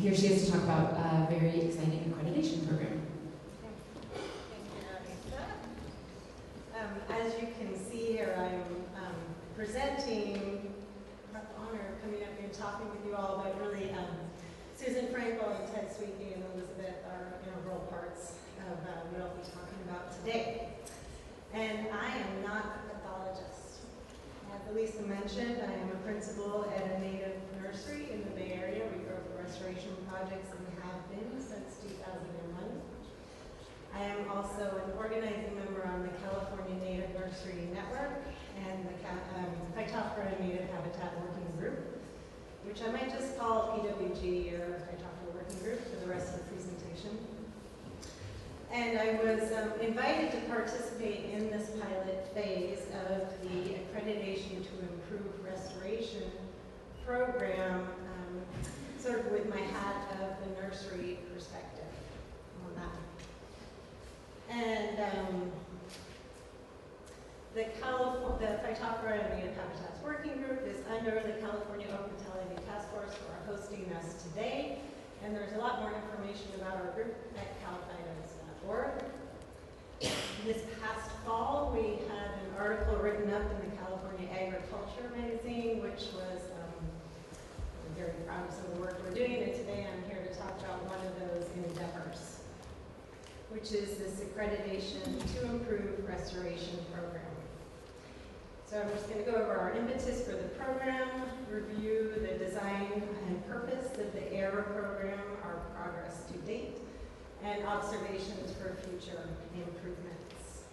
here she is to talk about a very exciting accreditation program. Thank you, Lisa. As you can see here, I'm presenting, an honor coming up here and talking with you all, but really Susan Frankel and Ted Sweetney and Elizabeth are integral parts of what I'll be talking about today. And I am not a pathologist. As Elisa mentioned, I am a principal at a native nursery in the Bay Area. We grow for restoration projects and have been since 2001. I am also an organizing member on the California Native Nursery Network and the Phytophthora Native Habitat Working Group, which I might just call PWG or Phytophthora Working Group for the rest of the presentation. And I was invited to participate in this pilot phase of the Accreditation to Improve Restoration program, sort of with my hat of the nursery perspective on that. And the Phytophthora Native Habitats Working Group is under the California Oak Mortality Task Force, who are hosting us today. And there's a lot more information about our group at calphytos.org. This past fall, we had an article written up in the California Agriculture magazine, which was, I'm very proud of some of the work we're doing, and today I'm here to talk about one of those endeavors, which is this Accreditation to Improve Restoration program. So I'm just going to go over our impetus for the program, review the design and purpose of the AIR program, our progress to date, and observations for future improvements.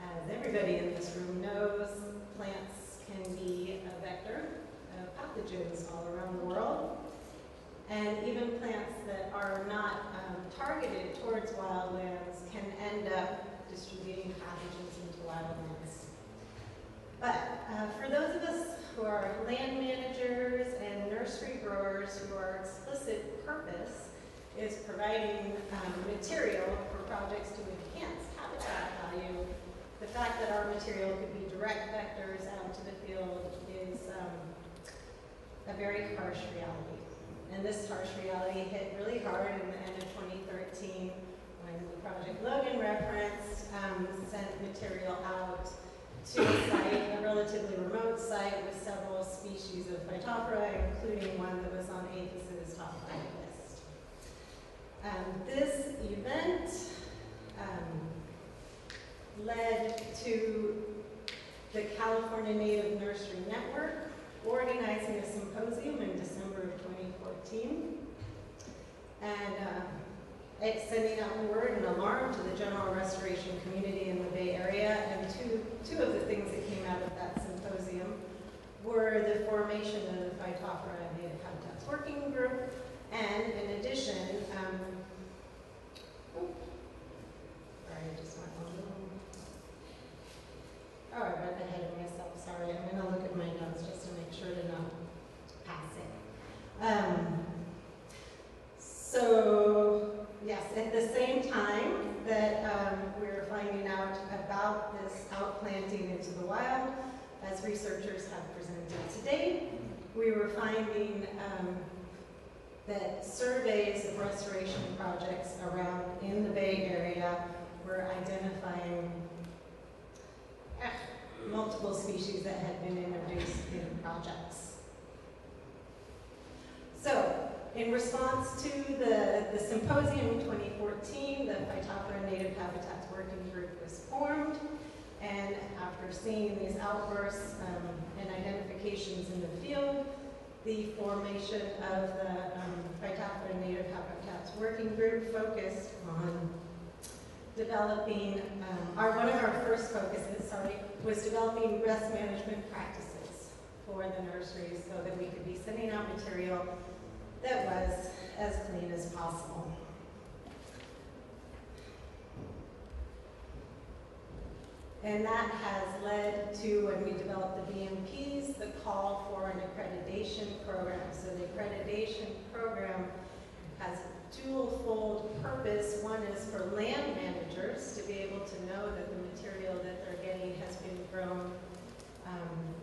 As everybody in this room knows, plants can be a vector of pathogens all around the world. And even plants that are not targeted towards wildlands can end up distributing pathogens into wildlands. But for those of us who are land managers and nursery growers who our explicit purpose is providing material for projects to enhance habitat value, the fact that our material could be direct vectors out to the field is a very harsh reality. And this harsh reality hit really hard in the end of 2013 when the Project Logan referenced sent material out to a site, a relatively remote site with several species of Phytophthora, including one that was on APHIS's top 5 list. This event led to the California Native Nursery Network organizing a symposium in December of 2014, and it's sending out word and alarm to the general restoration community in the Bay Area. And two of the things that came out of that symposium were the formation of the Phytophthora Native Habitats Working Group, and in addition, sorry, I just went a little. Oh, I read ahead of myself, sorry. I'm going to look at my notes just to make sure to not pass it. So, yes, at the same time that we were finding out about this outplanting into the wild, as researchers have presented today, we were finding that surveys of restoration projects around in the Bay Area were identifying multiple species that had been introduced in projects. So, in response to the symposium in 2014, the Phytophthora Native Habitats Working Group was formed, and after seeing these outbursts and identifications in the field, the formation of the Phytophthora Native Habitats Working Group focused on developing, one of our first focuses, was developing pest management practices for the nurseries so that we could be sending out material that was as clean as possible. And that has led to, when we developed the BMPs, the call for an accreditation program. So the accreditation program has a dual-fold purpose. One is for land managers to be able to know that the material that they're getting has been grown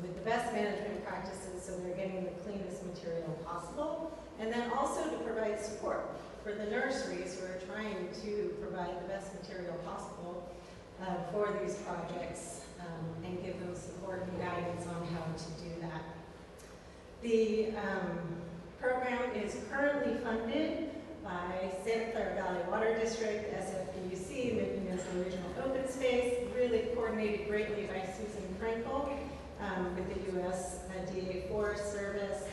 with the best management practices, so they're getting the cleanest material possible. and then also to provide support for the nurseries who are trying to provide the best material possible for these projects and give them support and guidance on how to do that. The program is currently funded by Santa Clara Valley Water District, SFPUC, making this the original open space, really coordinated greatly by Susan Krenkel with the US DA Forest Service,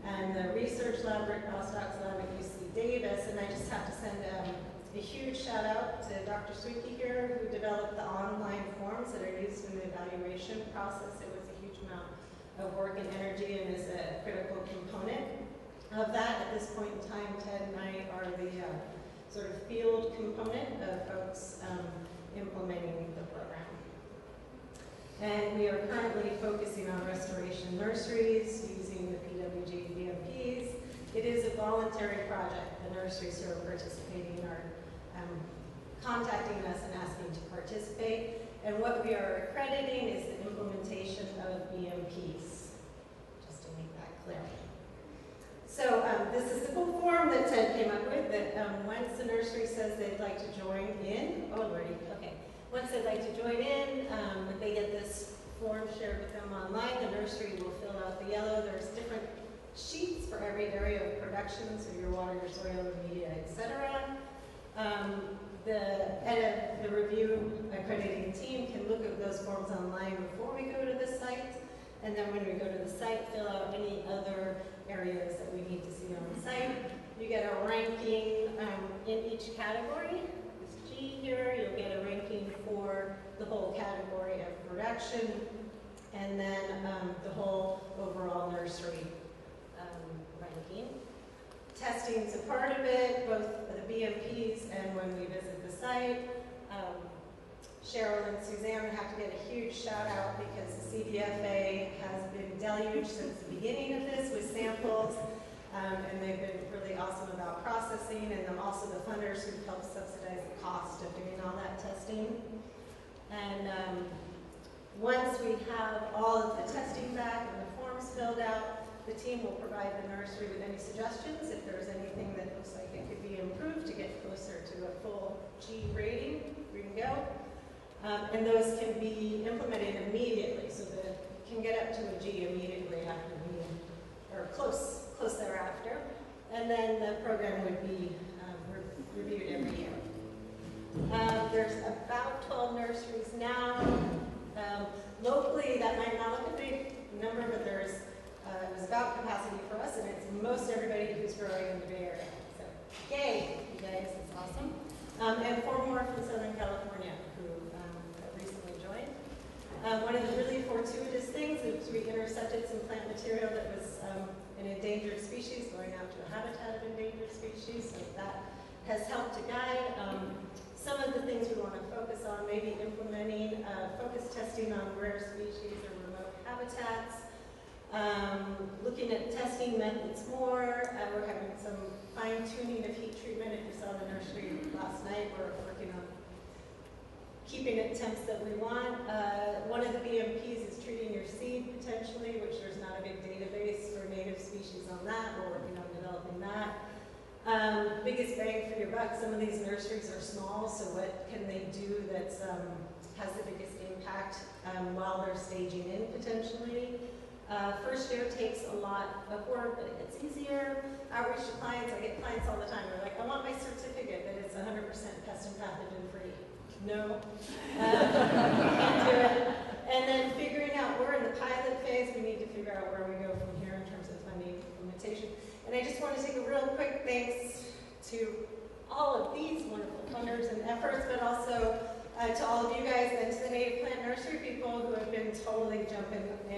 and the research lab, Rick Bostock's lab at UC Davis. And I just have to send a huge shout out to Dr. Sweeky here, who developed the online forms that are used in the evaluation process. It was a huge amount of work and energy and is a critical component of that. At this point in time, Ted and I are the sort of field component of folks implementing the program. And we are currently focusing on restoration nurseries using the PWG BMPs. It is a voluntary project. The nurseries who are participating are contacting us and asking to participate. And what we are accrediting is the implementation of BMPs, just to make that clear. So this is the full form that Ted came up with, that once the nursery says they'd like to join in, oh lordy, okay. Once they'd like to join in, they get this form shared with them online. The nursery will fill out the yellow. There's different sheets for every area of production, so your water, your soil, your media, etc. The review accrediting team can look at those forms online before we go to the site, and then when we go to the site, fill out any other areas that we need to see on the site. You get a ranking in each category. This G here, you'll get a ranking for the whole category of production, and then the whole overall nursery ranking. Testing is a part of it, both the BMPs and when we visit the site. Cheryl and Suzanne have to get a huge shout out because the CDFA has been deluged since the beginning of this with samples, and they've been really awesome about processing, and then also the funders who've helped subsidize the cost of doing all that testing. And once we have all of the testing back and the forms filled out, the team will provide the nursery with any suggestions if there's anything that looks like it could be improved to get closer to a full G rating. We can go. And those can be implemented immediately, so that it can get up to a G immediately after or close thereafter. And then the program would be reviewed every year. There's about 12 nurseries now. Locally, that might not look a big number, but there's it was about capacity for us, and it's most everybody who's growing in the Bay Area. So, yay, you guys, it's awesome. And 4 more from Southern California who have recently joined. One of the really fortuitous things is we intercepted some plant material that was an endangered species going out to a habitat of endangered species, so that has helped to guide some of the things we want to focus on, maybe implementing focus testing on rare species or remote habitats. Looking at testing methods more. We're having some fine-tuning of heat treatment. If you saw the nursery last night, we're working on keeping it temps that we want. One of the BMPs is treating your seed potentially, which there's not a big database for native species on that. We're working on developing that. Biggest bang for your buck. Some of these nurseries are small, so what can they do that has the biggest impact while they're staging in potentially? First year takes a lot of work, but it gets easier. Outreach to clients, I get clients all the time. They're like, I want my certificate that it's 100% pest and pathogen free. No, can't do it. And then figuring out, we're in the pilot phase, we need to figure out where we go from here in terms of funding implementation. And I just want to take a real quick thanks to all of these wonderful funders and efforts, but also to all of you guys and to the native plant nursery people who have been totally jumping in